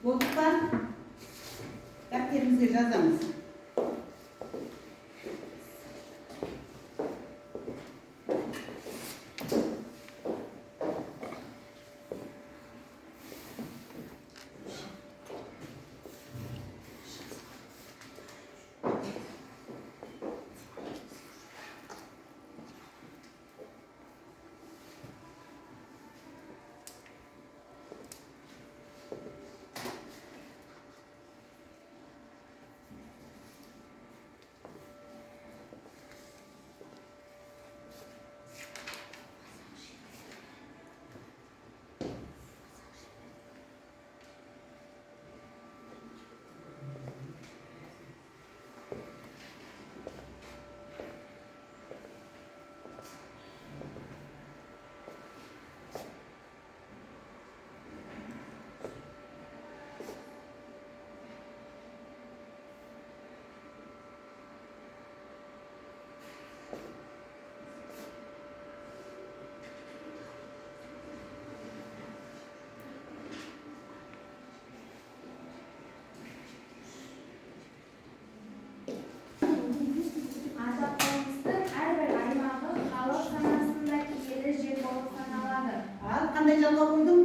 Olduktan defterimize yazamız. Qanday jalg'ov qo'ydim?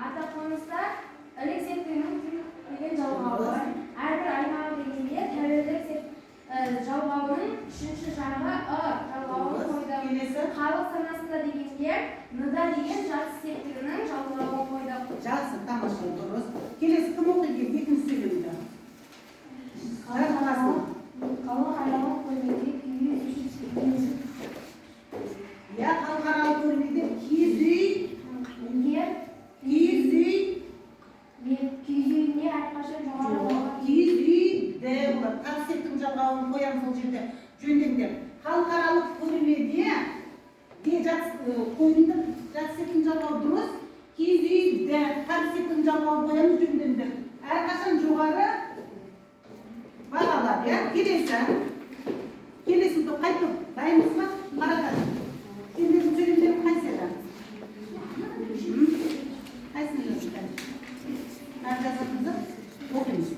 Ata-onamizda elektrik degan jalg'ov bor. Har bir ayolga deganda tavallud jalg'ovining 3-jarg'i jalg'ovini qo'ydim. Xalq sanasida deganda nida degan jaz sektorining jalg'ovini qo'ydim. Жақсы, тамаша, дұрыс. Келесі кім оқиды? Екінші сөйлемді. Халықаралық көрмеге Я халықаралық көрмеде киіз үй үйіне әрқашан жоғары болған. киіз үйде болады. Қасиеттің жалғауын қоямыз ол жерде жөндеңдер. Халықаралық көрмеде қойынды қасиеттің жалғауы дұрыс. Киіз үйде қасиеттің жалғауын қоямыз жөндеңдер. Әрқашан жоғары бағалар, иә? Келесі топ қай топ? Дайынбыз ба? Қаратады. Сендердің сөйлемдерің қайсы еді? Қайсыны жазыңыздар? Әр жазатынды оқимыз.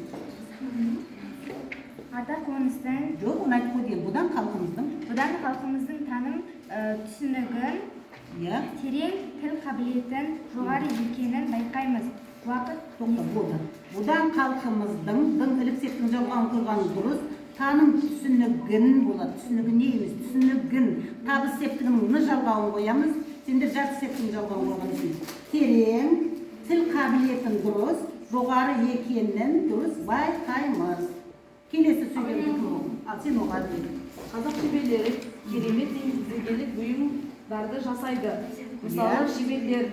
Ата-қоныстың Жоқ, оны айтып қойды. Бұдан халқымыздың таным түсінігін, терең тіл қабілетін жоғары екенін байқаймыз. Уақыт тоқта болды. Бұдан халқымыздың іліксектің жалғауын қойғаны дұрыс. Таным түсінігін болады. Түсінігін не емес? Түсінігін табыс септігінің жалғауын қоямыз. Сендер жарты септігінің жалғауын қойғансың. Терең тіл қабілетін дұрыс, жоғары екенін дұрыс байқаймыз. Келесі сөйлем кім? Ал сен оған де. Қазақ шеберлері керемет еңгізілгелік бұйымдарды жасайды. Мысалы, шеберлер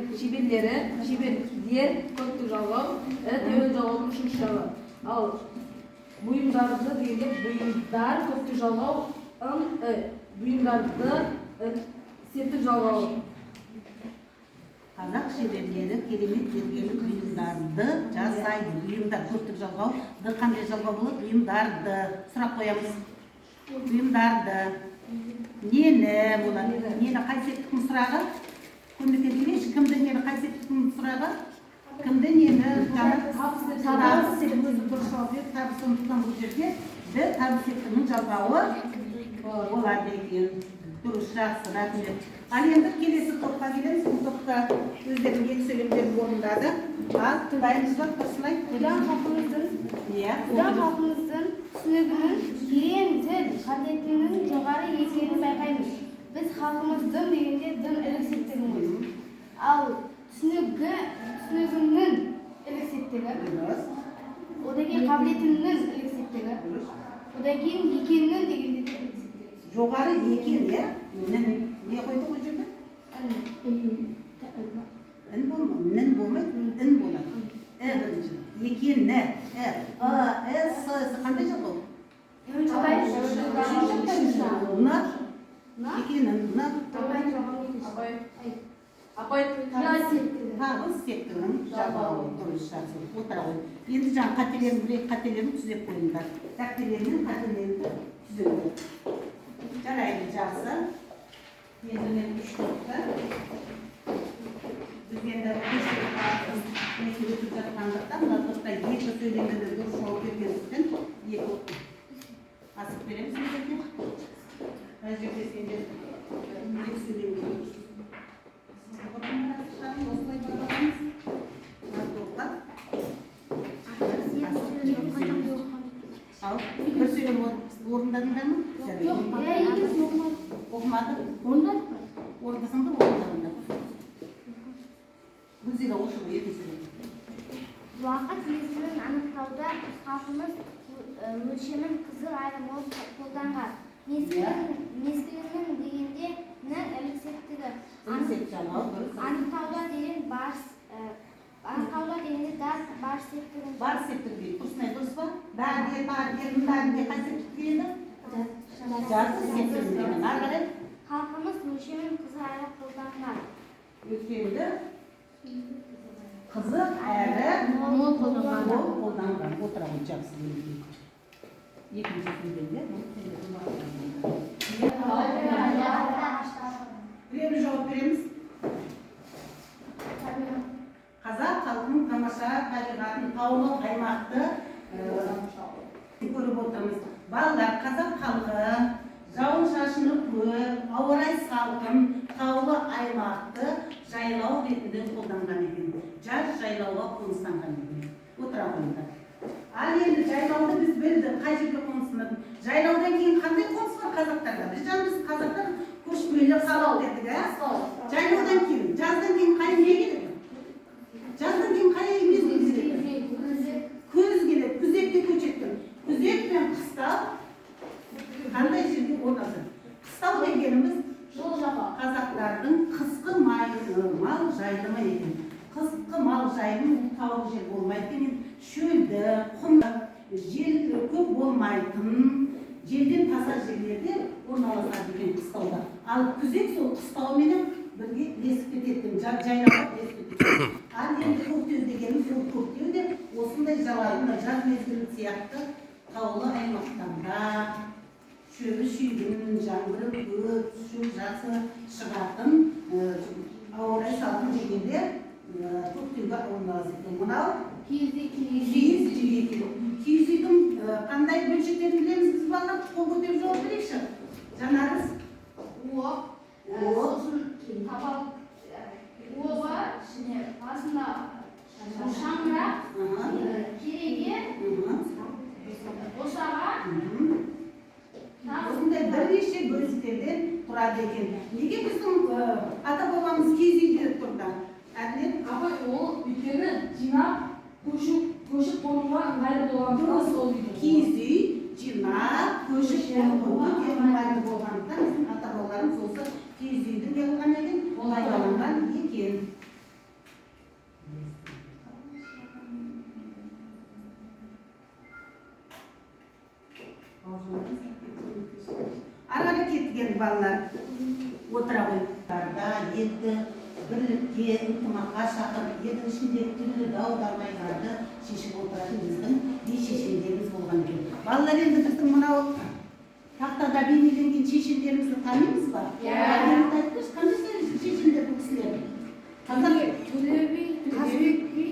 көптік жалғау, тәуел жалғаудың үшінші жағы. Ал бұйымдарды дегенде бұйымдар көптік жалғау, бұйымдарды септік жалғау. Қазақ шеберлері керемет зергерлік бұйымдарды жасайды. Бұйымдар көптік жалғау, қандай жалғау болады? Бұйымдарды. Сұрақ қоямыз. Бұйымдарды. Нені болады? Нені қайсеттіктің сұрағы? Көмекте демеші, кімді нені қайсеттіктің сұрағы? Кімді нені? Табыс септік өзі дұрыс жауап беріп, табыс сондықтан бұл жерде табыс септігінің жалғауы болады екен. Дұрыс, жақсы, рахмет. Ал енді келесі топқа келеміз. Бұл топта өздерінің екі сөйлемдерін орындады. Ал тыңдаймыз ба? Осылай. Бұдан халқымыздың түсінігінің терең тіл қабілетінің жоғары екенін байқаймыз. Біз халқымыздың дегенде дін ілік септігіміз. Ал түсінігінің ілік септігі, одан кейін қабілетінің ілік септігі, одан кейін екеннің дегенде ілік септігі. Жоғары екен, иә? Не қойды ғой жерде? Ін болмайды, ін болады. Бірінші. Екені. С қандай жалғау? Апай, табыс септігінің жалғауы. Дұрыс, жақсы. Отыра ғой. Енді жаңа қателерін түзеп қойыңдар. Дәптерлермен қателерді түзеп. Жарайды, жақсы. Енді мен үш топты. Біз енді несін өтіп жатқандықтан, мына топта екі сөйлемді дұрыс жауап бергендіктен екі асып береміз сендерге. Мына жерде сендер екі сөйлемді осылай бағаламыз. Мына топқа. Ал, бір сөйлем орындадыңдар ма? Оқымады? Орындасың да орындадыңдар. Гүлзира оқшы ғой, екі сөйлем. Уақыт мезгілін анықтауда халқымыз өлшемін қызыл айырым болып қолданған. Мезгілінің дегенде ілік септігі. Анықтауда деген бар септігі. Бар септігі дейді. Құрсынай дұрыс ба? Дәрге, тарге, қай септік дейді? Жарты септігі дейді. Арғарай? Халқымыз өлшемін қызыл айырым қолданған. Өткенді қызық әрі мол қолданған. Отыра ғой, жақсы дейді. Екінші сөйлемде біреуі жауап береміз. Қазақ халқының тамаша табиғатын, таулы аймақты көріп отырмыз. Балалар, қазақ халқы жауын шашыны көп, ауа райы салқын, таулы аймақты жайлау ретінде қолданған екен. Жаз жайлауға қоныстанған екен. Отыра қойыңдар. Ал енді жайлауды біз білдік, қай жерге қонысынады. Жайлаудан кейін қандай қоныс бар қазақтарда? Біз қазақтар көшпелі қалау дедік, жайлаудан кейін, жаздан кейін қай не келеді? Жаздан кейін қай мезгіл келеді? Күз келеді, күзекке көшетін. Күзек пен қыстау қандай жерге орналасады? Қыстау дегеніміз қазақтардың қысқы мал жайлымы екен. Қысқы мал жайылым таулы жер болмайды. Шөлді, құмды, жел көп болмайтын, желден таса жерлерде орналасады екен қыстауда. Ал күзек сол қыстауменен бірге ілесіп кететін, жайлауға ілесіп кететін. Ал енді көктеу дегеніміз сол көктеу де осындай жалайында жаз мезгілі сияқты таулы аймақтарда шөбі шүйгін, жаңбыры көп, шөп жасы шығатын, ауа райы салқын дегенде көктеуге орналасады. Мынау киіз үйдің қандай бөлшектерін білеміз біз балалар? Қол көтеріп жауап берейікші. Жанарыз? Оба, басында шаңырақ, кереге, босаға. Осындай бірнеше бөліктерден тұрады екен. Неге біздің ата бабамыз киіз үйде тұрды? Апай, ол өйткені жинап көшіп қонуға ыңғайлы болған сол үйде. Киіз үй жинап көшіп өте ыңғайлы болғандықтан біздің ата бабаларымыз осы киіз үйді не қылған екен, пайдаланған екен. Ары қарай кеткен балалар отыра қойыптарда етті бірлікке, ынтымаққа шақырып, елдің ішіндегі түрлі дау-дамайларды шешіп отыратын біздің би шешендеріміз болған екен. Балалар, енді біздің мынау тақтада бейнеленген шешендерімізді танимыз ба? Айтыңыз, қандай шешендер бұл кісілер? Төле би, Қазыбек би,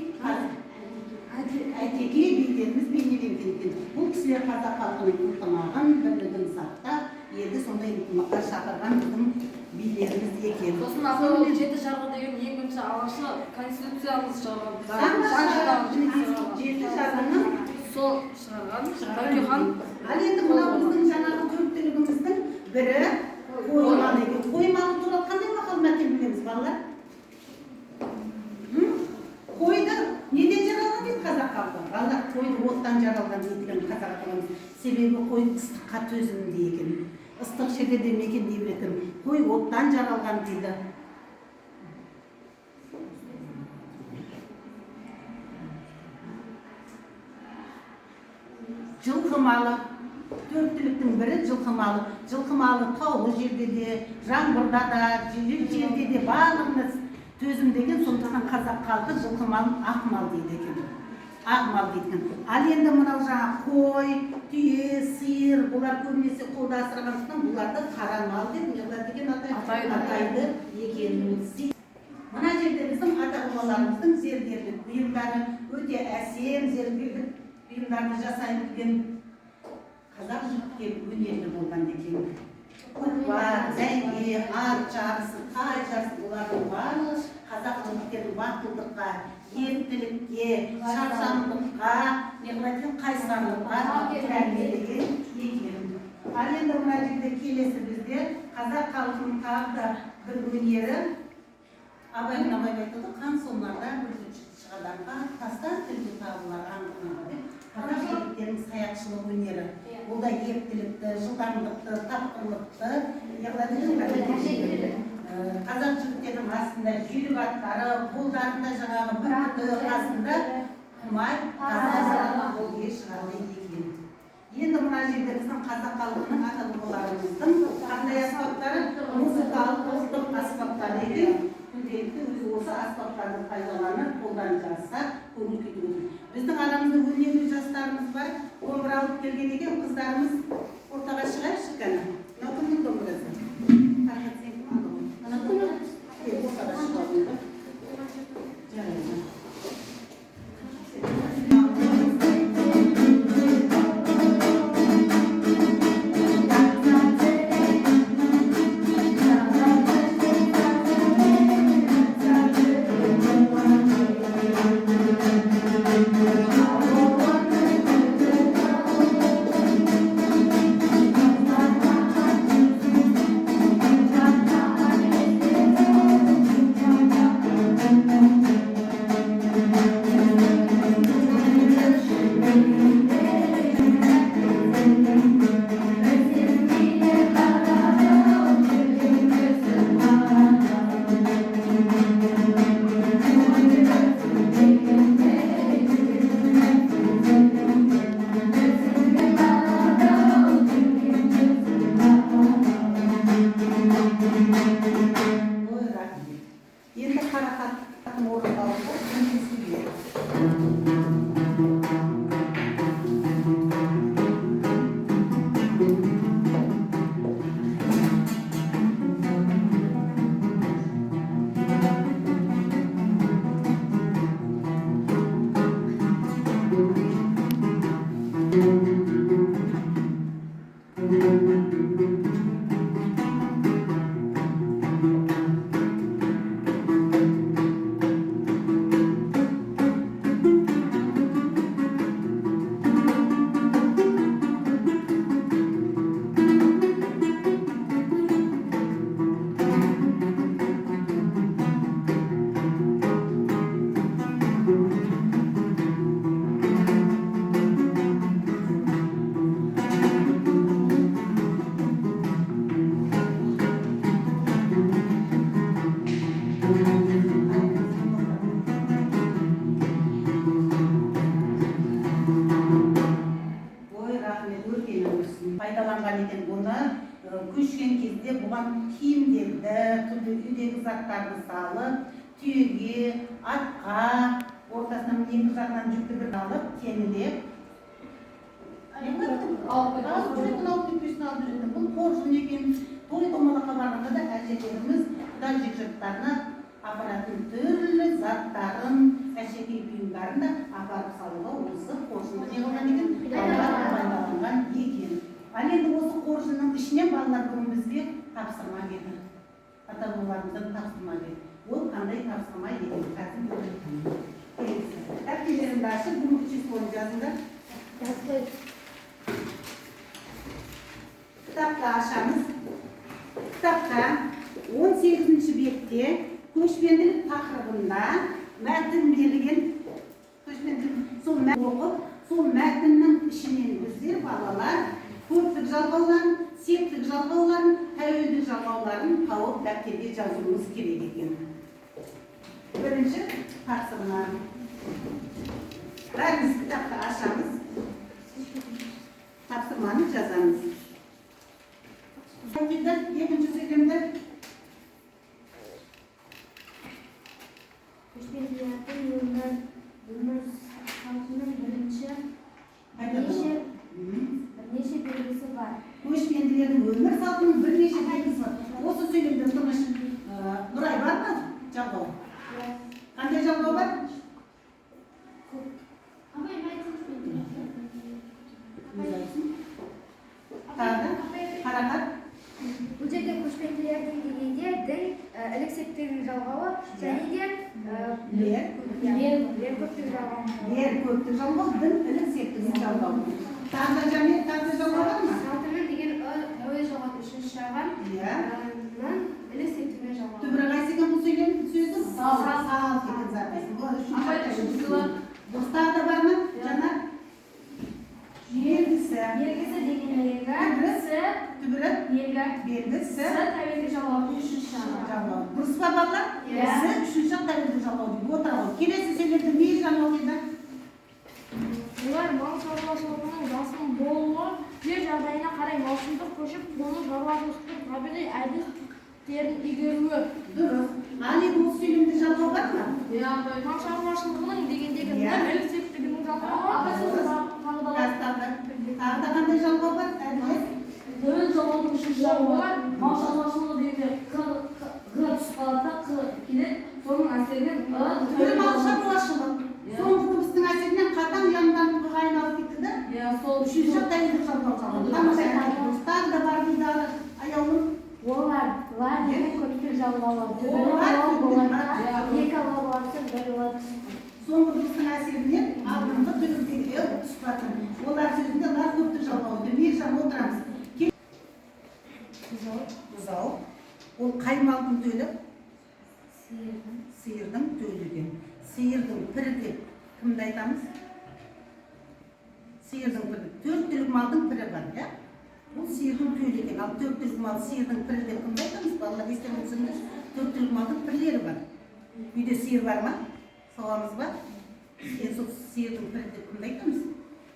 Әйтеке билеріміз бейнеленген екен. Бұл кісілер қазақ халқының ынтымағын, бірлігін сақтап, елді сондай ынтымаққа шақырған біздің билеріміз екен. Сосын атаулы жеті жарғы деген ең бірінші алғашқы конституциямыз шығарған. Жеті жарғыны Сол шығарған Тәуке хан. Ал енді мынау біздің жаңағы төрттілігіміздің бірі қоймалы екен. Қоймалы туралы қандай мақал мәтел білеміз балалар? Қойды неден жаралған дейді қазақ халқы? Балалар, қойды оттан жаралған дейді қазақ атамыз. Себебі қой ыстыққа төзімді екен. Ыстық жерде мекен деп екен. Қой оттан жаралған дейді. Жылқы малы, төрттіліктің бірі жылқы малы. Жылқы малы таулы жерде де, жаңбырда да, жерде де барлығына төзім деген, сондықтан қазақ халқы жылқы малын ақ мал дейді екен. Ақ мал дейді екен. Ал енді мынау жаңа қой, түйе, сиыр, бұлар көбінесе қолда асырағандықтан бұларды қара мал деп деген атайды екен. Мына жерде біздің ата-бабаларымыздың зергерлік бұйымдары өте әсем зергерлік бұйымдарды жасай білген қазақ жігіттері өнерлі болған екен. Көкпар, бәйге, ат жарысы, тай жарысы, бұлардың барлығы қазақ жігіттерінің батылдыққа, ептілікке, шапшаңдыққа, қайсарлыққа тәрбиелеген екен. Ал енді мына жерде келесі бізде қазақ халқының тағы да бір өнері, абай айтады, қан сонарда шығаданға тастан тілді табылар аңғырмады деп. Қазақ жігіттерінің саятшылық өнері. Бұл да ептілікті, жылдамдықты, тапқырлықты, қазақ жігіттерінің астында жүйрік аттары, қолдарында жаңағы бүркіті қасында құмай таза қолге шығады екен. Енді мына жерде біздің қазақ халқының ата-бабаларымыздың қандай аспаптары? Музыкалық ұлттық аспаптар екен. Күнделікті өзі осы аспаптарды пайдаланып, қолдан жазса, көңіл күй өтеді. Біздің арамызда өнерлі жастарымыз бар, домбыра алып келген екен, қыздарымыз ортаға шығайықшы кәні. Мынау кімнің домбырасы? Тарқат сен кім алды ғой? Мына кім? Ортаға шығады. Жарайды. ekan buni ko'chgan кезде buған kiyimдерді, turli uydagi zattарды salib, tuyaga, atqa, o'rtasidan екі жағынан жүкті бір алып, теңілеп алып жүретін. Бұл қоржын екен. Той томалаққа барғанда да әжелеріміз құда жекжаттарына апаратын түрлі заттарын, әшекей бұйымдарын да апарып салуға осы қоржынды не қылған екен? Пайдаланған екен. Ал енді осы қоржынның ішіне балалар бүгін бізге тапсырма берді. Ата-бабаларымыздан тапсырма берді. Ол қандай тапсырма екен? Қазір көрейік. Дәптерлеріңді ашып, бүгінгі числоны жазыңдар. Kitapta aşağımız. Kitapta 18. bette көшпенділік тақырыбында мәтін берілген. Сол мәтін оқып, сол мәтіннің ішінен біздер балалар көптік жалғауларын, септік жалғауларын, тәуелдік жалғауларын тауып дәптерге жазуымыз керек екен. Бірінші тапсырма. Бәріміз кітапты ашамыз. Тапсырманы жазамыз. Екінші сөйлемді. Көшпенділердің халқының бірнеше белгісі бар. Көшпенділердің өмір салтының бірнеше белгісі бар. Осы сөйлемді тыныш Нұрай бар ма? Жалғау. Қандай жалғау бар? Қарақат. Бұл жерде көшпенділердің дегенде дін іліксектігінің жалғауы және де лер көптік жалғауы. Лер көптік жалғау, дін іліксектігінің жалғауы. Тағда жалғау бар ма? Салтының деген әуе жалғау үшінші жаған іліксектігінің жалғауы. Түбірі қайсы екен бұл сөйлем сөзі? Сал екен записын. Дұрыстағы да бар ма? Жанар? Белгісі. Белгісі деген Түбірі? Белгісі. Тәуелдік жалғаудың үшінші жалғау. Дұрыс па балалар? Үшінші тәуелдік жалғау деп отырады. Келесі сөйлемді не жалғау еді? Олар мал шаруашылығының басым болуы жер жағдайына қарай маусымдық көшіп қону шаруашылықтың табиғи әдістерін игеруі. Дұрыс. Ал енді осы сөйлемді жалғау бар ма? Мал шаруашылығының дегендегі іліксектігінің жалғауы. Тағы да қандай жалғау бар? Тәуел жалғаудың үшінші жалғауы мал шаруашылығы дегенде қ түсіп қалады да қ келеді. Соның әсерінен Түрлі мал шаруашылық. Соңғы дыбыстың әсерінен қатаң яндан қ-ға айналып кетті да? сол Үшінші тәуелдік жалғау жалғау. Тағы да бар дейді аяулым. Олар деген көптік жалғауы. Екі алғауасы бір олар. Соңғы дыбыстың әсерінен алдыңғы түріндегі тұспатын. Олар сөзінде лар көптік жалғауы. Бір жан отырамыз. Бұзау. Ол қай малдың төлі? Сиырдың төлі екен. Сиырдың пірі деп кімді айтамыз? Сиырдың пірі. Төрт түлік малдың пірі бар, иә? Бұл сиырдың төлі екен. Ал төрт түлік мал сиырдың пірі деп кімді айтамыз? Балалар естен өтсіңдер. Төрт түлік малдың пірлері бар. Үйде сиыр бар ма? Соғамыз ба? Сиырдың пірі деп кімді айтамыз?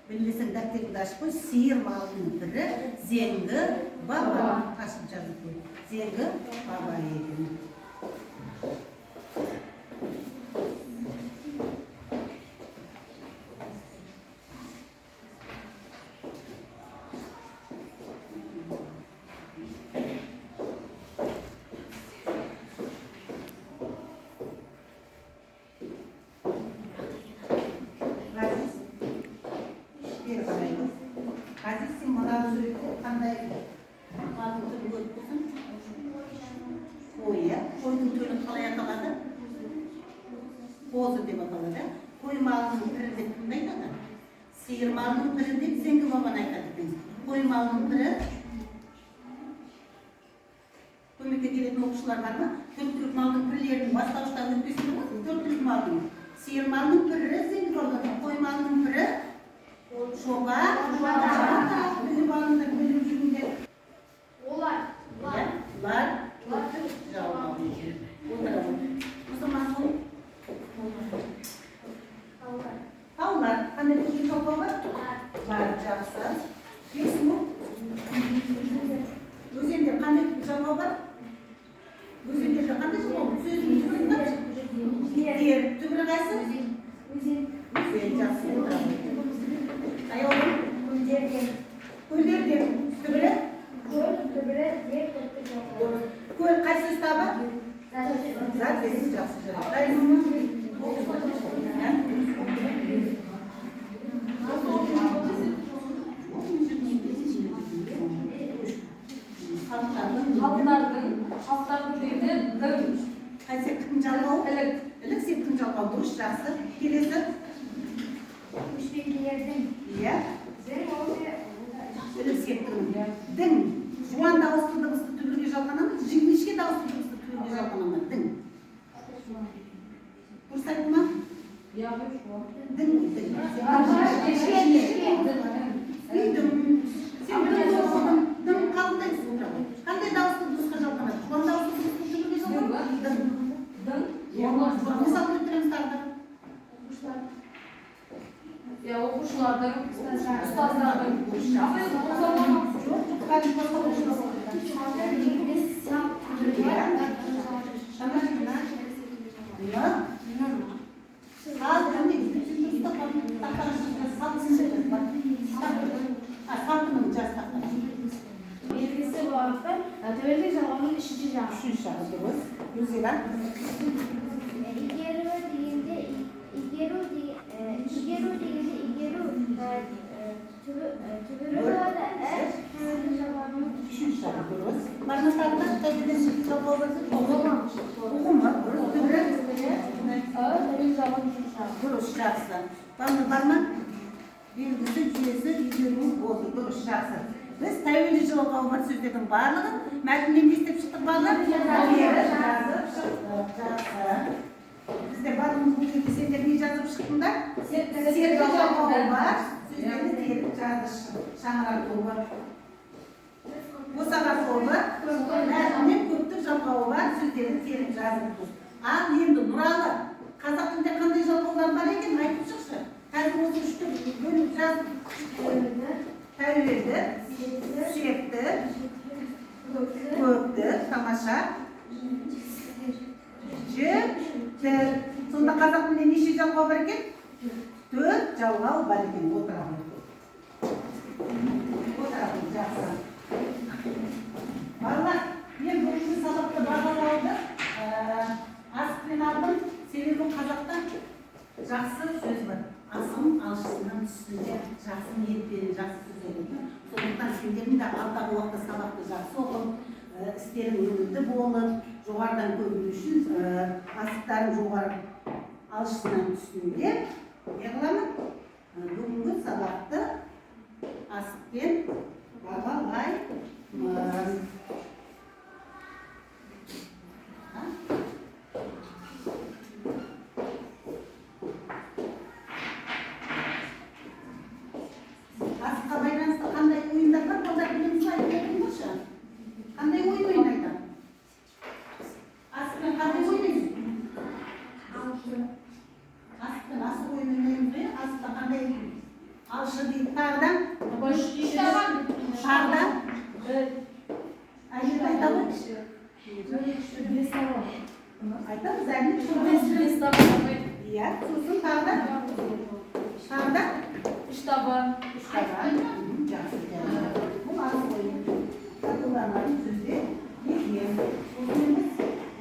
Білмесең дәптеріңді ашып қой. Сиыр малдың пірі зеңгі баба. Ашып жазып қой. Зеңгі баба екен. Қазір сен мына суретте қандай малдың түрін көріп тұрсың? Қой, иә? Қойдың түрін қалай аталады? Қозы деп аталады. Қой малының пірі деп кімді айтады? Сиыр малының пірі деп зеңгі бабаны айтады екен. Қой малының пірі көмекке келетін оқушылар бар ма? Төрт түлік малдың пірлерінің бастауыштарын өтпесін ғой? Төрт түлік малдың. Сиыр малының пірі зеңгі бабаны. Қой малының пірі шоба, біліп алыңдар, біліп жүріңдер. Олар жалғау екен. Отырады. Мұсылман сол? Таулар. Қандай көзге жалғау бар? Бар, жақсы. Бес мың. жалғау бар. Өзендерде қандай жалғау? Сөздің түбірінде дер. Түбірі қайсы? Өзен жақсы. Аяулым? Көлдерде түбірі? Көл қайсы ұстабы? Зат десіз жақсы Халықтардың дейді дым. Қайсеттіктің жалғау? Ілік септің жалғау дұрыс жақсы. Келесі? Көшпенділердің Иә. зіл осы Ілік септің. Дың. Жуан дауысты дыбысты түбірге жалғана ма? Жіңішке дауысты дыбысты түбірге жалғана ма? Дың. Дұрыс айтты ма? Дың. Дың қалындайсың. Қандай дауысты дыбысқа жалғанады? Жуан дауысты дыбысты түбірге жалғана ма? Дың. Мысал келтіреміз тағы да. Оқушылардың, ұстаздардың. белгісі бағыты тәуелсіздік жалғауының үшінші жағы. Игеру дегенде игеру түбірі болады. Тәуелсіздік жалғауының Дұрыс жақсы. Барма? Белгісі, жүйесі, игеруіміз болды. Дұрыс жақсы. Біз тәуелді жалғау бар сөздердің барлығын мәтіннен естіп шықтық балалар. Жақсы. Бізде барлығымыз бұл жерде сендер не жазып шықтыңдар? Сен жалғау бар, сөздерді теріп жазып шаңырақ тобы. Босаға тобы, мәтіннен көптік жалғауы бар, сөздерді теріп жазып. Ал енді Нұралы, қазақ тілінде қандай жалғаулар бар екен, айтып шықшы. Қазір осы үшті бөліп жазып. Тәуелді, септі, көпті, тамаша, жіпті. Сонда қазақ тілінде неше жалғау бар екен? 4 жалғау бар екен. Отырамын, жақсы. Балалар, мен бүгінгі сабақты бағалауды асықпен алдым. Себебі қазақта жақсы сөз бар. Асым алшысынан түсінде жақсы ниетпен жақсы сөз айтады. Сондықтан сендердің де алдағы уақытта сабақты жақсы оқып, істерің өнімді болып, жоғарыдан көріну үшін асықтарың жоғары алшысынан түсінде не қыламын? Бүгінгі сабақты асықпен бағалаймыз. Асыққа байланысты қандай ойындар бар? Олар білеміз ба? Айтыңызшы. Қандай ойын ойнайды? Асықпен қандай ойнайсыз? Асықпен асық ойын ойнаймыз ғой. Асықта қандай алшы дейді тағыдан? Тағыдан? Әйел айтады? Айтамыз әйел? Иә, сосын тағыдан? Тағыдан? Штаба. Жақсы. Бұл асық ойын. Татуланатын сөзде екен. Осылаймыз.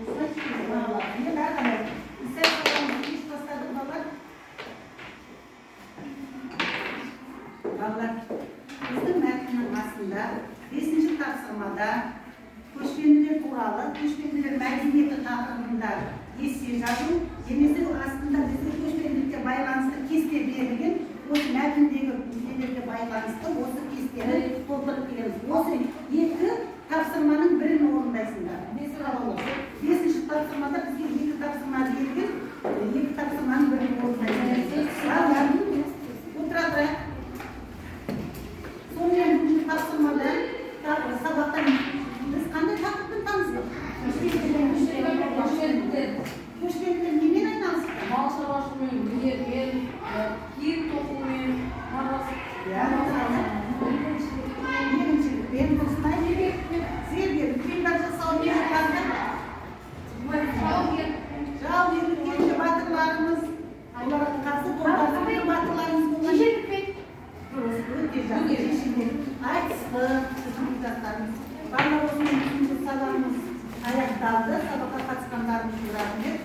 Осылай сөз бағалар. Мен әрқандай. Сәл қаламызды еш бастадық балалар. Балалар, біздің мәтіннің астында 5-ші тапсырмада көшпенділер туралы, көшпенділер мәдениеті тақырыбында есте жазу, немесе астында біздің көшпенділікке байланысты кесте берілген, осы мәтіндегі нелерге байланысты осы кестені толтырып келеміз. Осы екі тапсырманың бірін орындайсыңдар. 5-ші тапсырмада бізге 2 тапсырма берілген, 2 тапсырманың бірін орындайсыңдар. Отыра тұрайық. Сонымен бүгінгі тапсырмада сабақтан біз қандай тақырыппен таныспыз? Көшпенділер немен айналысты? Мал шаруашылығымен, өнермен, киім тоқумен, Егіншілікпен, дұрыстай зерделікпен башталды. Сабаққа қатысқандарыңызға рахмет.